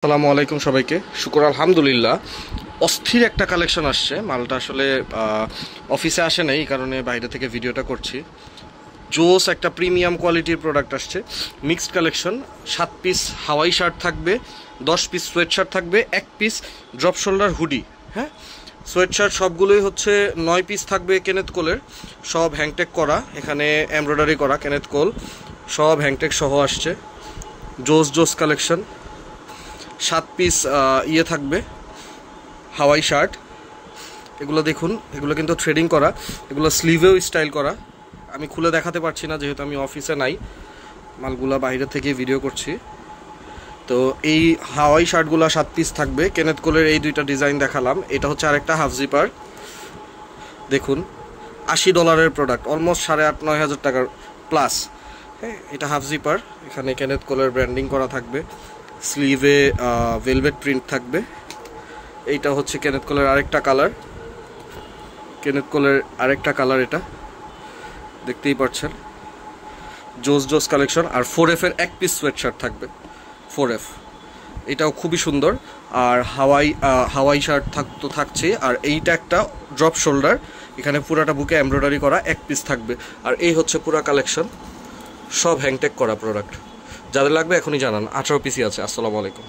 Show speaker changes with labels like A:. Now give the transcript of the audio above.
A: আসসালামু আলাইকুম সবাইকে। শুকর আলহামদুলিল্লাহ, অস্থির একটা কালেকশন আসছে। মালটা আসলে অফিসে আসে নাই, এই কারণে বাইরে থেকে ভিডিওটা করছি। জোস একটা প্রিমিয়াম কোয়ালিটির প্রোডাক্ট আসছে, mixed collection. 7 piece Hawaii shirt থাকবে, 10 পিস সোয়েট শার্ট থাকবে, 1 পিস ড্রপ শোল্ডার হুডি। হ্যাঁ, সোয়েট শার্ট সবগুলোই হচ্ছে 9 পিস থাকবে কেনেথ কোলের, সব হ্যাংটেক করা, এখানে এমব্রয়ডারি করা কেনেথ কোল, সব হ্যাংটেক সহ আসছে। জোস জোস কালেকশন। 7 পিস ইয়ে থাকবে হাওয়াই শার্ট। এগুলো দেখুন, এগুলো কিন্তু থ্রেডিং করা, এগুলো স্লিভেও স্টাইল করা। আমি খুলে দেখাতে পারছি না যেহেতু আমি অফিসে নাই, মালগুলা বাইরে থেকে ভিডিও করছি। তো এই হাওয়াই শার্টগুলো 7 পিস থাকবে। কেনেথ কোলের এই দুইটা ডিজাইন দেখালাম, এটা হচ্ছে আরেকটা হাফ জিপার। দেখুন, $80 প্রোডাক্ট, অলমোস্ট 8,500-9,000 টাকার প্লাস। হ্যাঁ, এটা হাফ জিপার, এখানে কেনেথ কোলের ব্র্যান্ডিং করা থাকবে, স্লিভে ভেলভেট প্রিন্ট থাকবে। এইটা হচ্ছে কেনেথ কোলের আরেকটা কালার, এটা দেখতেই পাচ্ছেন। জোস জোস কালেকশন। আর 4F এর 1 পিস সোয়েট শার্ট থাকবে, 4F, এটাও খুবই সুন্দর। আর হাওয়াই শার্ট থাকছে। আর এইটা একটা ড্রপ শোল্ডার, এখানে পুরাটা বুকে এমব্রয়ডারি করা 1 পিস থাকবে। আর এই হচ্ছে পুরা কালেকশন, সব হ্যাংটেক করা প্রোডাক্ট। যাদের লাগবে এখনই জানান, 18 পিসই আছে। আসসালামু আলাইকুম।